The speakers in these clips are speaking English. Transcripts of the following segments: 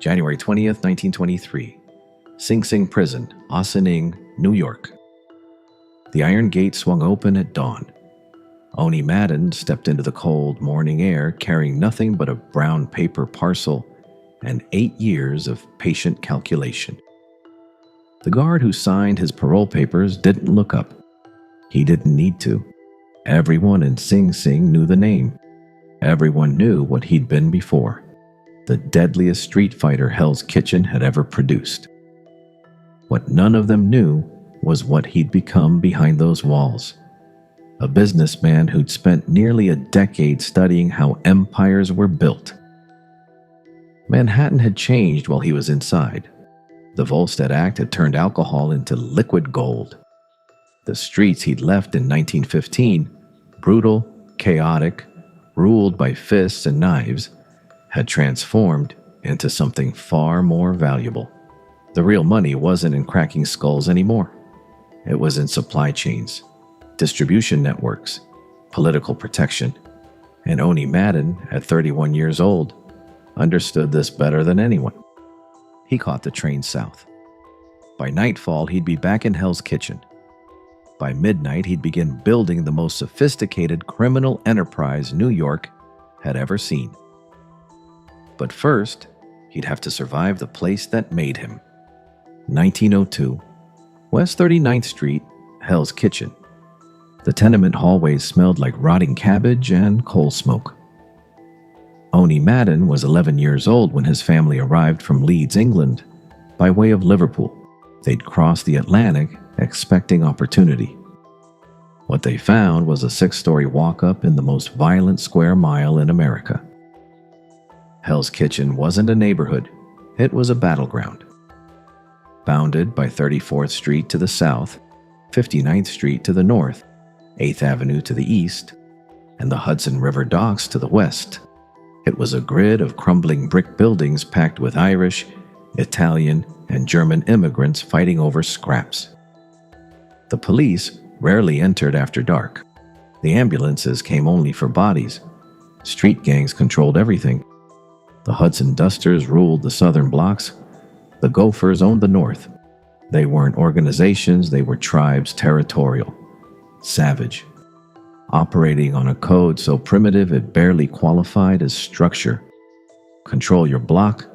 January 20th, 1923. Sing Sing Prison, Ossining, New York. The iron gate swung open at dawn. Owney Madden stepped into the cold morning air carrying nothing but a brown paper parcel and 8 years of patient calculation. The guard who signed his parole papers didn't look up. He didn't need to. Everyone in Sing Sing knew the name. Everyone knew what he'd been before. The deadliest street fighter Hell's Kitchen had ever produced. What none of them knew was what he'd become behind those walls. A businessman who'd spent nearly a decade studying how empires were built. Manhattan had changed while he was inside. The Volstead Act had turned alcohol into liquid gold. The streets he'd left in 1915, brutal, chaotic, ruled by fists and knives, had transformed into something far more valuable. The real money wasn't in cracking skulls anymore. It was in supply chains, distribution networks, political protection. And Owney Madden, at 31 years old, understood this better than anyone. He caught the train south. By nightfall, he'd be back in Hell's Kitchen. By midnight, he'd begin building the most sophisticated criminal enterprise New York had ever seen. But first, he'd have to survive the place that made him. 1902, West 39th Street, Hell's Kitchen. The tenement hallways smelled like rotting cabbage and coal smoke. Owney Madden was 11 years old when his family arrived from Leeds, England, by way of Liverpool. They'd crossed the Atlantic expecting opportunity. What they found was a 6-story walk-up in the most violent square mile in America. Hell's Kitchen wasn't a neighborhood, it was a battleground. Bounded by 34th Street to the south, 59th Street to the north, 8th Avenue to the east, and the Hudson River docks to the west. It was a grid of crumbling brick buildings packed with Irish, Italian, and German immigrants fighting over scraps. The police rarely entered after dark. The ambulances came only for bodies. Street gangs controlled everything. The Hudson Dusters ruled the southern blocks. The Gophers owned the north. They weren't organizations, they were tribes, territorial, savage, operating on a code so primitive it barely qualified as structure. Control your block,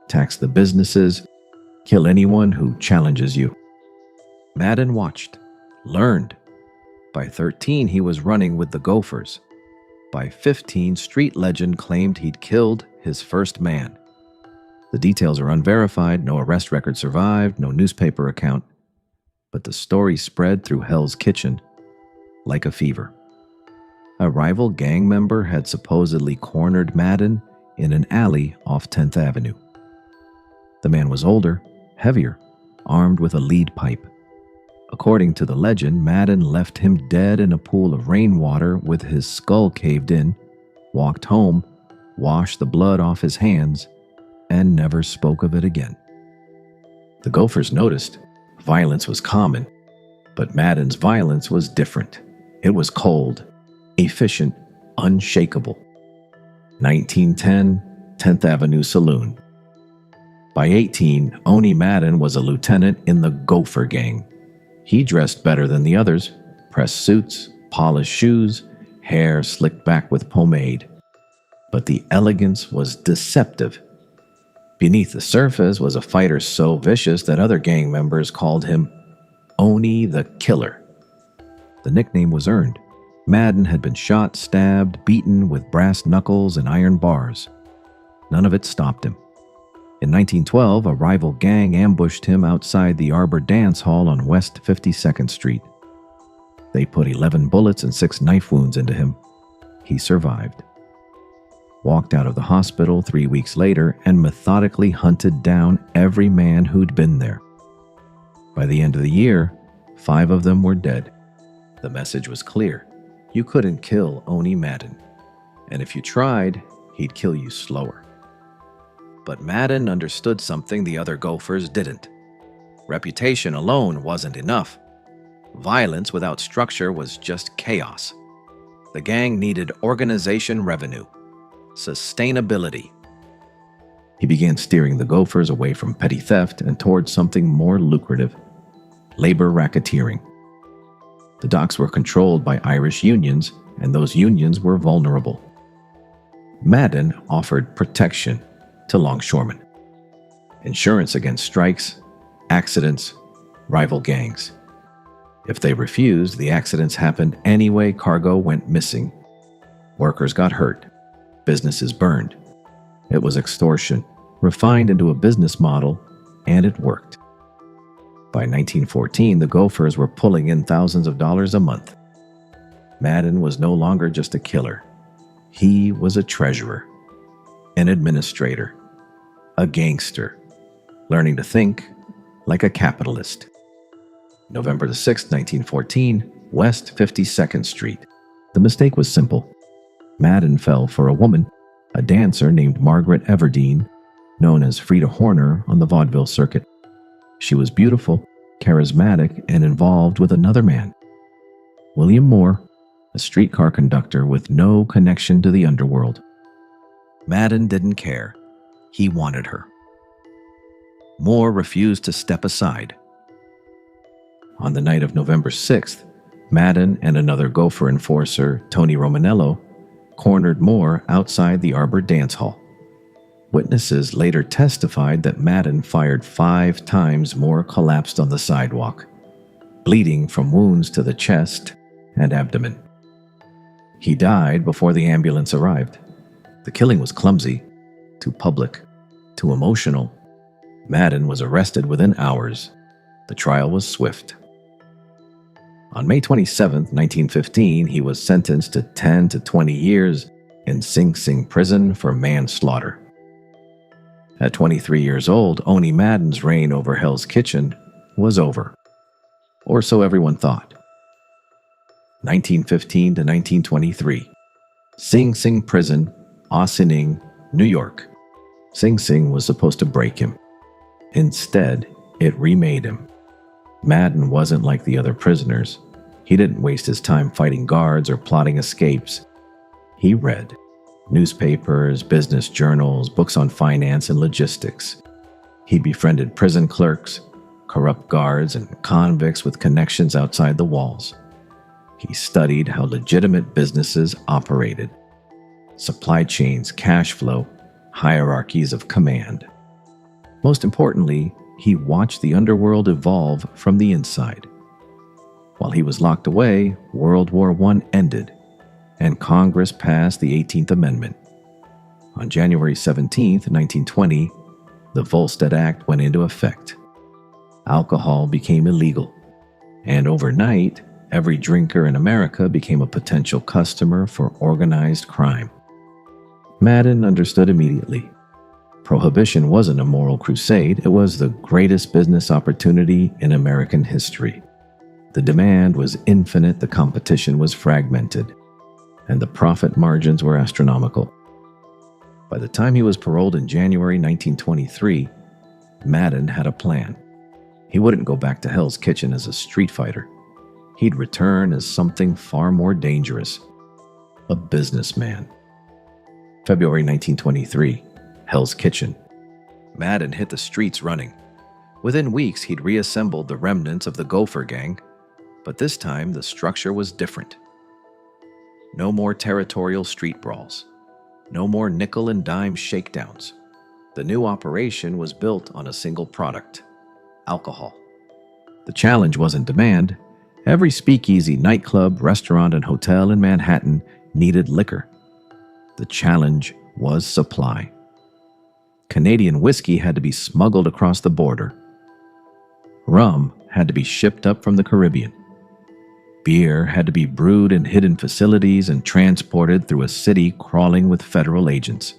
tax the businesses, kill anyone who challenges you. Madden watched, learned. By 13, he was running with the Gophers. By 15, street legend claimed he'd killed his first man. The details are unverified, no arrest record survived, no newspaper account. But the story spread through Hell's Kitchen like a fever. A rival gang member had supposedly cornered Madden in an alley off 10th Avenue. The man was older, heavier, armed with a lead pipe. According to the legend, Madden left him dead in a pool of rainwater with his skull caved in, walked home, washed the blood off his hands, and never spoke of it again. The Gophers noticed. Violence was common, but Madden's violence was different. It was cold, efficient, unshakable. 1910, 10th Avenue Saloon. By 18, Owney Madden was a lieutenant in the Gopher Gang. He dressed better than the others, pressed suits, polished shoes, hair slicked back with pomade. But the elegance was deceptive. Beneath the surface was a fighter so vicious that other gang members called him Owney the Killer. The nickname was earned. Madden had been shot, stabbed, beaten with brass knuckles and iron bars. None of it stopped him. In 1912, a rival gang ambushed him outside the Arbor Dance Hall on West 52nd Street. They put 11 bullets and 6 knife wounds into him. He survived. Walked out of the hospital 3 weeks later and methodically hunted down every man who'd been there. By the end of the year, 5 of them were dead. The message was clear. You couldn't kill Owney Madden. And if you tried, he'd kill you slower. But Madden understood something the other Gophers didn't. Reputation alone wasn't enough. Violence without structure was just chaos. The gang needed organization revenue, sustainability. He began steering the Gophers away from petty theft and towards something more lucrative: labor racketeering. The docks were controlled by Irish unions, and those unions were vulnerable. Madden offered protection to longshoremen: insurance against strikes, accidents, rival gangs. If they refused, the accidents happened anyway. Cargo went missing. Workers got hurt. Businesses burned. It was extortion, refined into a business model, and it worked. By 1914, the Gophers were pulling in thousands of dollars a month. Madden was no longer just a killer. He was a treasurer, an administrator, a gangster, learning to think like a capitalist. November 6, 1914, West 52nd Street. The mistake was simple. Madden fell for a woman, a dancer named Margaret Everdeen, known as Frida Horner on the vaudeville circuit. She was beautiful, charismatic, and involved with another man, William Moore, a streetcar conductor with no connection to the underworld. Madden didn't care. He wanted her. Moore refused to step aside. On the night of November 6th, Madden and another Gopher enforcer, Tony Romanello, cornered Moore outside the Arbor Dance Hall. Witnesses later testified that Madden fired 5 times. Moore collapsed on the sidewalk, bleeding from wounds to the chest and abdomen. He died before the ambulance arrived. The killing was clumsy, too public, too emotional. Madden was arrested within hours. The trial was swift. On May 27, 1915, he was sentenced to 10 to 20 years in Sing Sing prison for manslaughter. At 23 years old, Owney Madden's reign over Hell's Kitchen was over. Or so everyone thought. 1915 to 1923. Sing Sing prison, Ossining, New York. Sing Sing was supposed to break him. Instead, it remade him. Madden wasn't like the other prisoners. He didn't waste his time fighting guards or plotting escapes. He read newspapers, business journals, books on finance and logistics. He befriended prison clerks, corrupt guards, and convicts with connections outside the walls. He studied how legitimate businesses operated: supply chains, cash flow, hierarchies of command. Most importantly, he watched the underworld evolve from the inside. While he was locked away, World War I ended, and Congress passed the 18th Amendment. On January 17, 1920, the Volstead Act went into effect. Alcohol became illegal, and overnight, every drinker in America became a potential customer for organized crime. Madden understood immediately. Prohibition wasn't a moral crusade, it was the greatest business opportunity in American history. The demand was infinite, the competition was fragmented, and the profit margins were astronomical. By the time he was paroled in January 1923, Madden had a plan. He wouldn't go back to Hell's Kitchen as a street fighter. He'd return as something far more dangerous: a businessman. February 1923, Hell's Kitchen. Madden hit the streets running. Within weeks, he'd reassembled the remnants of the Gopher Gang, but this time the structure was different. No more territorial street brawls. No more nickel and dime shakedowns. The new operation was built on a single product: alcohol. The challenge wasn't demand. Every speakeasy, nightclub, restaurant, and hotel in Manhattan needed liquor. The challenge was supply. Canadian whiskey had to be smuggled across the border. Rum had to be shipped up from the Caribbean. Beer had to be brewed in hidden facilities and transported through a city crawling with federal agents.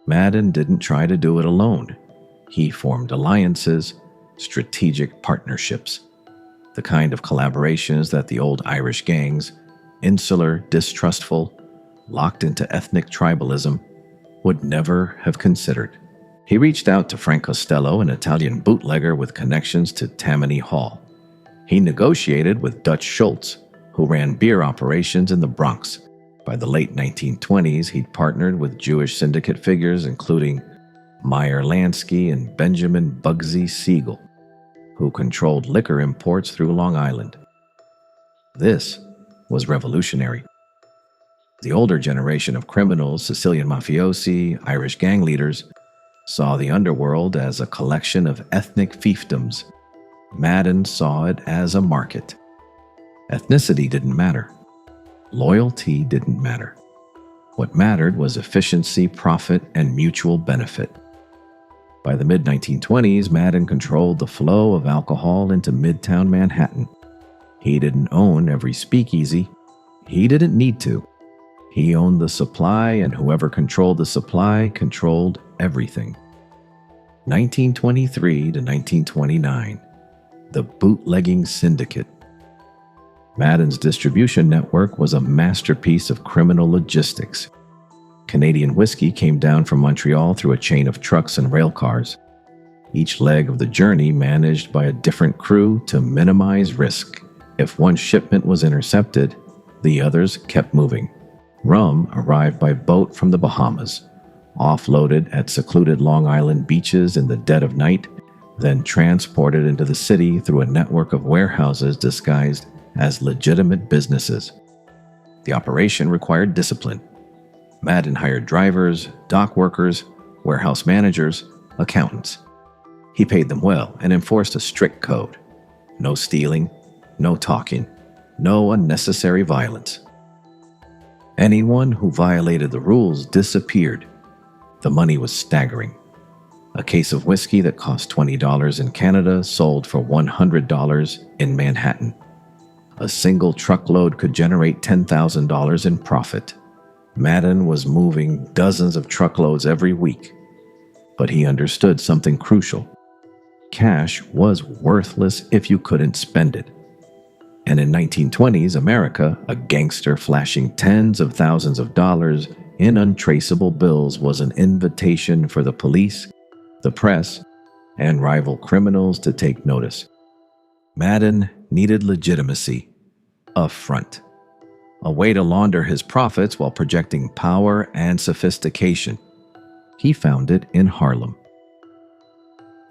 Madden didn't try to do it alone. He formed alliances, strategic partnerships, the kind of collaborations that the old Irish gangs, insular, distrustful, locked into ethnic tribalism, would never have considered. He reached out to Frank Costello, an Italian bootlegger with connections to Tammany Hall. He negotiated with Dutch Schultz, who ran beer operations in the Bronx. By the late 1920s, he'd partnered with Jewish syndicate figures including Meyer Lansky and Benjamin Bugsy Siegel, who controlled liquor imports through Long Island. This was revolutionary. The older generation of criminals, Sicilian mafiosi, Irish gang leaders, saw the underworld as a collection of ethnic fiefdoms. Madden saw it as a market. Ethnicity didn't matter. Loyalty didn't matter. What mattered was efficiency, profit, and mutual benefit. By the mid-1920s, Madden controlled the flow of alcohol into Midtown Manhattan. He didn't own every speakeasy. He didn't need to. He owned the supply, and whoever controlled the supply controlled everything. 1923 to 1929, the Bootlegging Syndicate. Madden's distribution network was a masterpiece of criminal logistics. Canadian whiskey came down from Montreal through a chain of trucks and rail cars, each leg of the journey managed by a different crew to minimize risk. If one shipment was intercepted, the others kept moving. Rum arrived by boat from the Bahamas, offloaded at secluded Long Island beaches in the dead of night, then transported into the city through a network of warehouses disguised as legitimate businesses. The operation required discipline. Madden hired drivers, dock workers, warehouse managers, accountants. He paid them well and enforced a strict code. No stealing, no talking, no unnecessary violence. Anyone who violated the rules disappeared. The money was staggering. A case of whiskey that cost $20 in Canada sold for $100 in Manhattan. A single truckload could generate $10,000 in profit. Madden was moving dozens of truckloads every week. But he understood something crucial. Cash was worthless if you couldn't spend it. And in 1920s America, a gangster flashing tens of thousands of dollars in untraceable bills was an invitation for the police, the press, and rival criminals to take notice. Madden needed legitimacy, a front, a way to launder his profits while projecting power and sophistication. He found it in Harlem.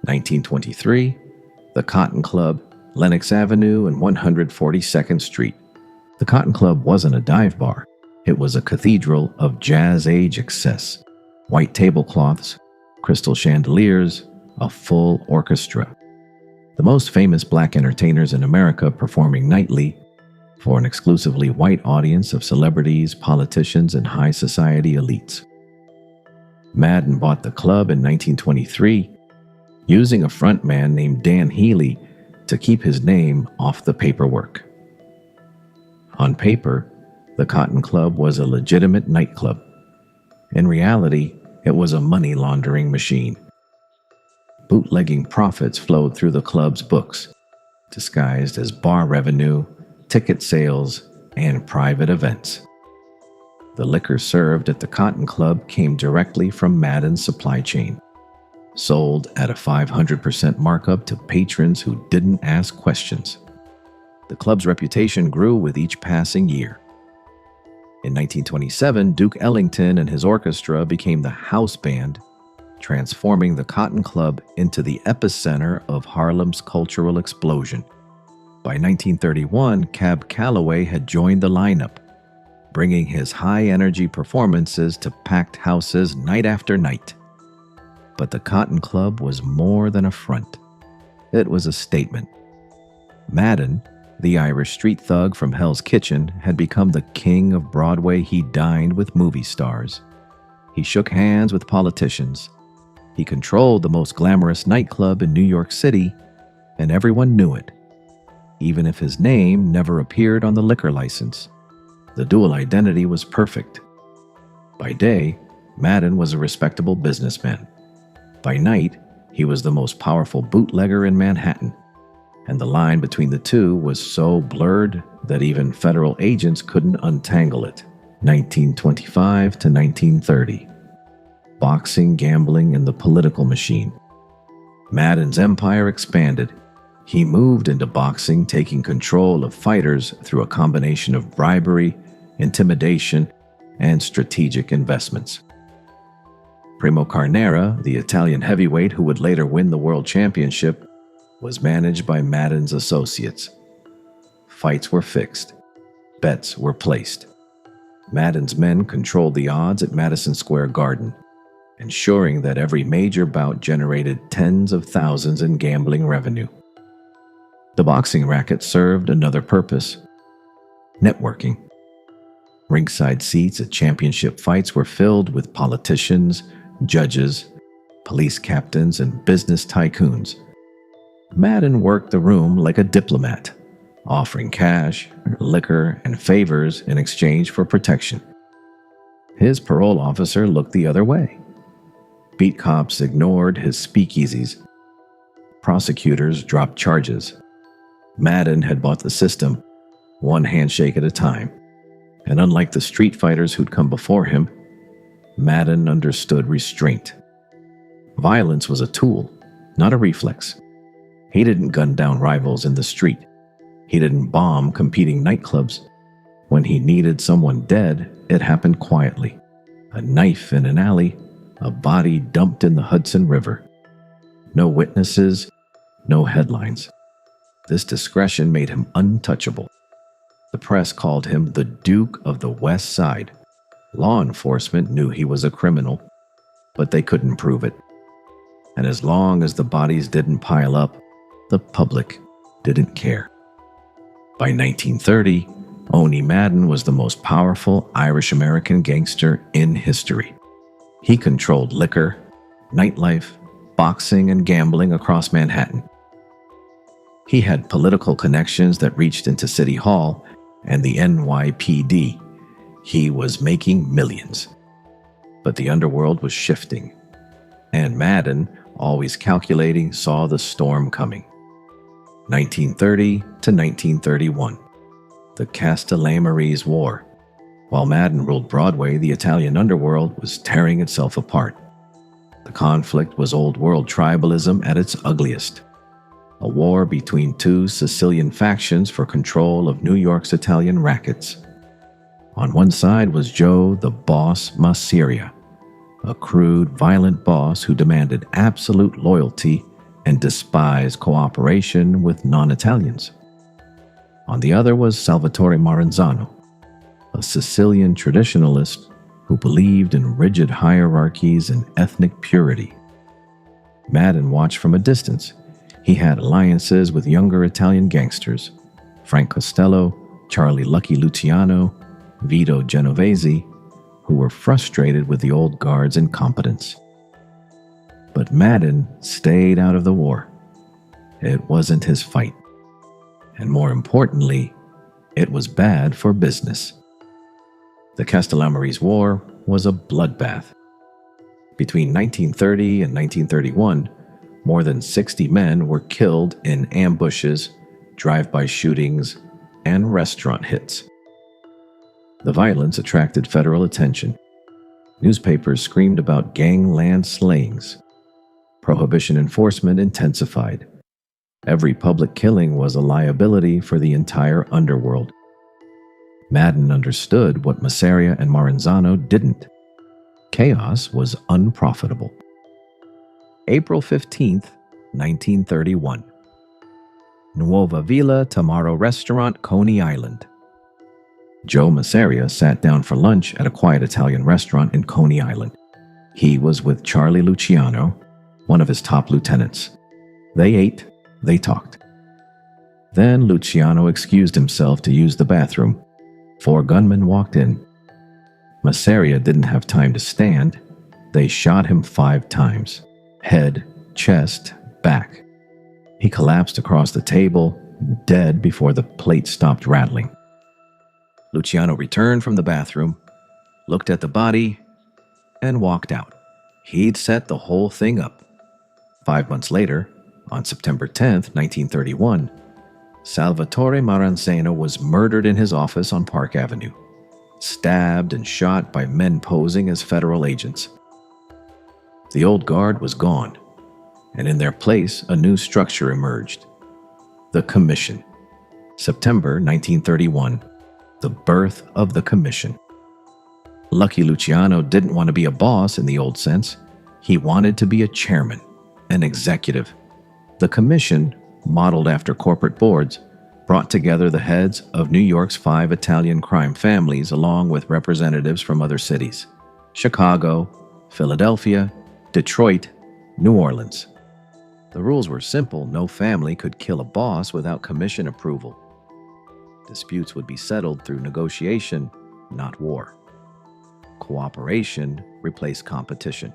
1923, the Cotton Club, Lenox Avenue and 142nd Street. The Cotton Club wasn't a dive bar. It was a cathedral of jazz-age excess. White tablecloths, crystal chandeliers, a full orchestra. The most famous black entertainers in America performing nightly for an exclusively white audience of celebrities, politicians, and high society elites. Madden bought the club in 1923, using a frontman named Dan Healy to keep his name off the paperwork. On paper, the Cotton Club was a legitimate nightclub. In reality, it was a money laundering machine. Bootlegging profits flowed through the club's books, disguised as bar revenue, ticket sales, and private events. The liquor served at the Cotton Club came directly from Madden's supply chain, sold at a 500% markup to patrons who didn't ask questions. The club's reputation grew with each passing year. In 1927, Duke Ellington and his orchestra became the house band, transforming the Cotton Club into the epicenter of Harlem's cultural explosion. By 1931, Cab Calloway had joined the lineup, bringing his high-energy performances to packed houses night after night. But the Cotton Club was more than a front. It was a statement. Madden, the Irish street thug from Hell's Kitchen, had become the king of Broadway. He dined with movie stars. He shook hands with politicians. He controlled the most glamorous nightclub in New York City, and everyone knew it, even if his name never appeared on the liquor license. The dual identity was perfect. By day, Madden was a respectable businessman. By night, he was the most powerful bootlegger in Manhattan, and the line between the two was so blurred that even federal agents couldn't untangle it. 1925 to 1930. Boxing, gambling, and the political machine. Madden's empire expanded. He moved into boxing, taking control of fighters through a combination of bribery, intimidation, and strategic investments. Primo Carnera, the Italian heavyweight who would later win the world championship, was managed by Madden's associates. Fights were fixed. Bets were placed. Madden's men controlled the odds at Madison Square Garden, ensuring that every major bout generated tens of thousands in gambling revenue. The boxing racket served another purpose: networking. Ringside seats at championship fights were filled with politicians, judges, police captains, and business tycoons. Madden worked the room like a diplomat, offering cash, liquor, and favors in exchange for protection. His parole officer looked the other way. Beat cops ignored his speakeasies. Prosecutors dropped charges. Madden had bought the system, one handshake at a time. And unlike the street fighters who'd come before him, Madden understood restraint. Violence was a tool, not a reflex. He didn't gun down rivals in the street. He didn't bomb competing nightclubs. When he needed someone dead, it happened quietly. A knife in an alley, a body dumped in the Hudson River. No witnesses, no headlines. This discretion made him untouchable. The press called him the Duke of the West Side. Law enforcement knew he was a criminal, but they couldn't prove it. And as long as the bodies didn't pile up, the public didn't care. By 1930, Owney Madden was the most powerful Irish-American gangster in history. He controlled liquor, nightlife, boxing, and gambling across Manhattan. He had political connections that reached into City Hall and the NYPD. He was making millions. But the underworld was shifting, and Madden, always calculating, saw the storm coming. 1930 to 1931, the Castellammarese War. While Madden ruled Broadway, the Italian underworld was tearing itself apart. The conflict was Old World tribalism at its ugliest. A war between two Sicilian factions for control of New York's Italian rackets. On one side was Joe the Boss Masseria, a crude, violent boss who demanded absolute loyalty and despised cooperation with non-Italians. On the other was Salvatore Maranzano, a Sicilian traditionalist who believed in rigid hierarchies and ethnic purity. Madden watched from a distance. He had alliances with younger Italian gangsters, Frank Costello, Charlie Lucky Luciano, Vito Genovese, who were frustrated with the old guard's incompetence. But Madden stayed out of the war. It wasn't his fight. And more importantly, it was bad for business. The Castellammarese War was a bloodbath. Between 1930 and 1931, more than 60 men were killed in ambushes, drive-by shootings, and restaurant hits. The violence attracted federal attention. Newspapers screamed about gangland slayings. Prohibition enforcement intensified. Every public killing was a liability for the entire underworld. Madden understood what Masseria and Maranzano didn't. Chaos was unprofitable. April 15th, 1931. Nuova Villa Tamaro Restaurant, Coney Island. Joe Masseria sat down for lunch at a quiet Italian restaurant in Coney Island. He was with Charlie Luciano, one of his top lieutenants. They ate, they talked. Then Luciano excused himself to use the bathroom. 4 gunmen walked in. Masseria didn't have time to stand. They shot him 5 times. Head, chest, back. He collapsed across the table, dead before the plate stopped rattling. Luciano returned from the bathroom, looked at the body, and walked out. He'd set the whole thing up. 5 months later, on September 10th, 1931, Salvatore Maranzano was murdered in his office on Park Avenue, stabbed and shot by men posing as federal agents. The old guard was gone, and in their place, a new structure emerged. The Commission. September 1931, the birth of the Commission. Lucky Luciano didn't want to be a boss in the old sense. He wanted to be a chairman, an executive. The commission, modeled after corporate boards, brought together the heads of New York's 5 Italian crime families along with representatives from other cities: Chicago, Philadelphia, Detroit, New Orleans. The rules were simple. No family could kill a boss without commission approval. Disputes would be settled through negotiation, not war. Cooperation replaced competition.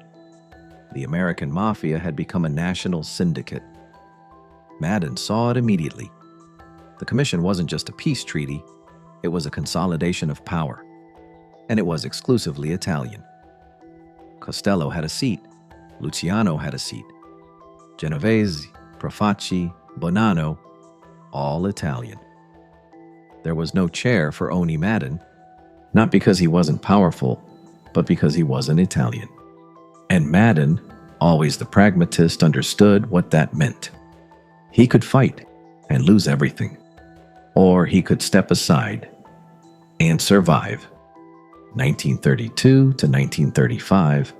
The American Mafia had become a national syndicate. Madden saw it immediately. The commission wasn't just a peace treaty, it was a consolidation of power. And it was exclusively Italian. Costello had a seat. Luciano had a seat. Genovese, Profaci, Bonanno, all Italian. There was no chair for Owney Madden, not because he wasn't powerful, but because he wasn't Italian. And Madden, always the pragmatist, understood what that meant. He could fight and lose everything, or he could step aside and survive. 1932 to 1935,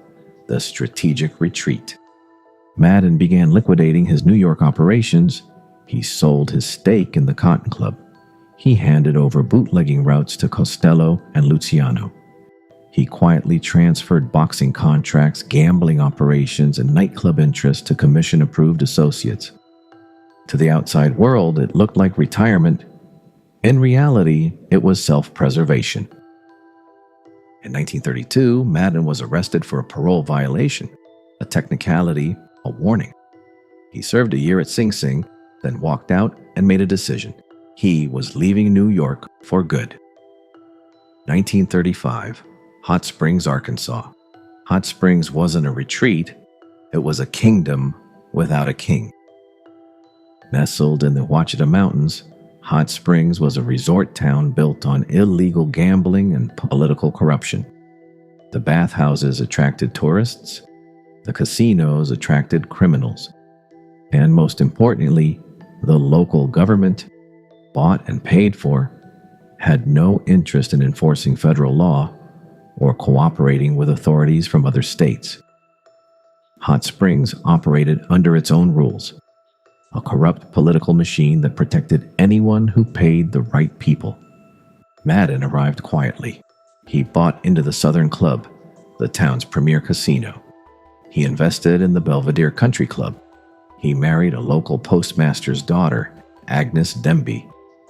the strategic retreat. Madden began liquidating his New York operations. He sold his stake in the Cotton Club. He handed over bootlegging routes to Costello and Luciano. He quietly transferred boxing contracts, gambling operations, and nightclub interests to commission-approved associates. To the outside world, it looked like retirement. In reality, it was self-preservation. In 1932, Madden was arrested for a parole violation, a technicality, a warning. He served a year at Sing Sing, then walked out and made a decision. He was leaving New York for good. 1935, Hot Springs, Arkansas. Hot Springs wasn't a retreat, it was a kingdom without a king. Nestled in the Ouachita Mountains, Hot Springs was a resort town built on illegal gambling and political corruption. The bathhouses attracted tourists, the casinos attracted criminals, and most importantly, the local government, bought and paid for, had no interest in enforcing federal law or cooperating with authorities from other states. Hot Springs operated under its own rules, a corrupt political machine that protected anyone who paid the right people. Madden arrived quietly. He bought into the Southern Club, the town's premier casino. He invested in the Belvedere Country Club. He married a local postmaster's daughter, Agnes Demby,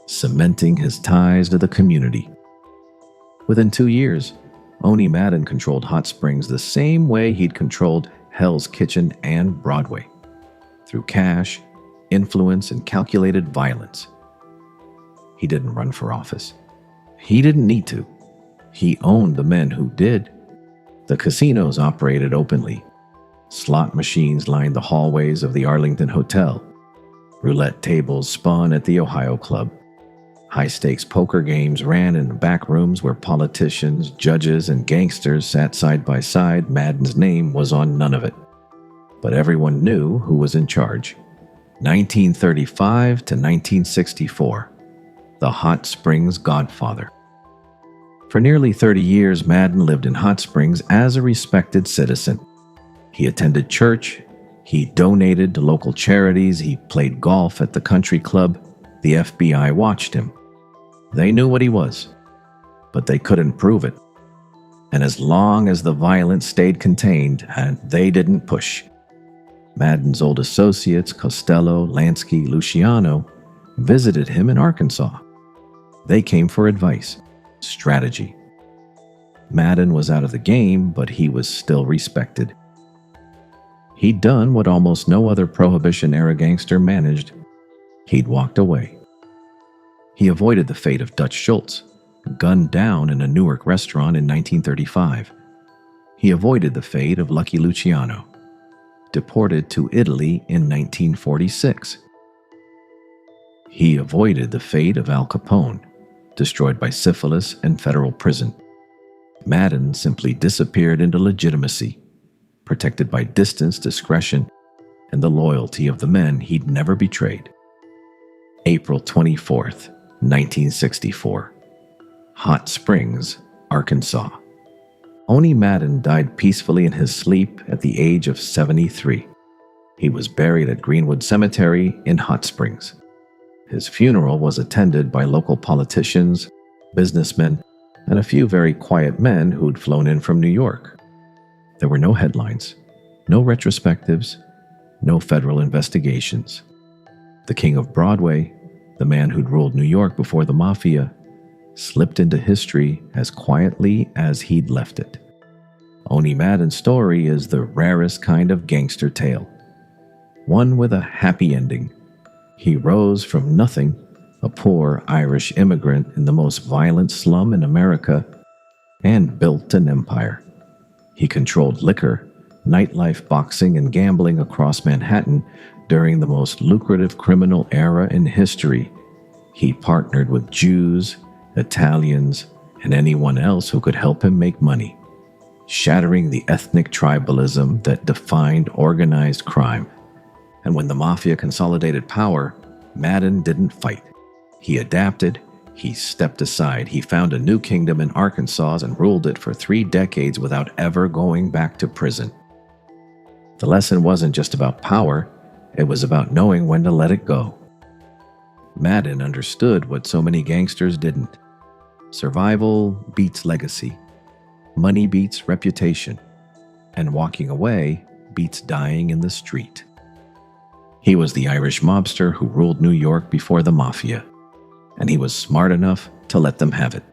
cementing his ties to the community. Within 2 years, Owney Madden controlled Hot Springs the same way he'd controlled Hell's Kitchen and Broadway, through cash, influence, and calculated violence. He didn't run for office. He didn't need to. He owned the men who did. The casinos operated openly. Slot machines lined the hallways of the Arlington Hotel. Roulette tables spun at the Ohio Club. High-stakes poker games ran in the back rooms where politicians, judges, and gangsters sat side by side. Madden's name was on none of it. But everyone knew who was in charge. 1935 to 1964, the Hot Springs Godfather. For nearly 30 years, Madden lived in Hot Springs as a respected citizen. He attended church, he donated to local charities, he played golf at the country club. The FBI watched him. They knew what he was, but they couldn't prove it. And as long as the violence stayed contained, and they didn't push. Madden's old associates, Costello, Lansky, Luciano, visited him in Arkansas. They came for advice, strategy. Madden was out of the game, but he was still respected. He'd done what almost no other Prohibition-era gangster managed. He'd walked away. He avoided the fate of Dutch Schultz, gunned down in a Newark restaurant in 1935. He avoided the fate of Lucky Luciano, deported to Italy in 1946. He avoided the fate of Al Capone, destroyed by syphilis and federal prison. Madden simply disappeared into legitimacy, protected by distance, discretion, and the loyalty of the men he'd never betrayed. April 24th, 1964. Hot Springs, Arkansas. Owney Madden died peacefully in his sleep at the age of 73. He was buried at Greenwood Cemetery in Hot Springs. His funeral was attended by local politicians, businessmen, and a few very quiet men who'd flown in from New York. There were no headlines, no retrospectives, no federal investigations. The king of Broadway, the man who'd ruled New York before the Mafia, slipped into history as quietly as he'd left it. Owney Madden's story is the rarest kind of gangster tale, one with a happy ending. He rose from nothing, a poor Irish immigrant in the most violent slum in America, and built an empire. He controlled liquor, nightlife, boxing, and gambling across Manhattan during the most lucrative criminal era in history. He partnered with Jews, Italians, and anyone else who could help him make money, shattering the ethnic tribalism that defined organized crime. And when the Mafia consolidated power, Madden didn't fight. He adapted, he stepped aside, he found a new kingdom in Arkansas and ruled it for 3 decades without ever going back to prison. The lesson wasn't just about power, it was about knowing when to let it go. Madden understood what so many gangsters didn't. Survival beats legacy. Money beats reputation. And walking away beats dying in the street. He was the Irish mobster who ruled New York before the Mafia, and he was smart enough to let them have it.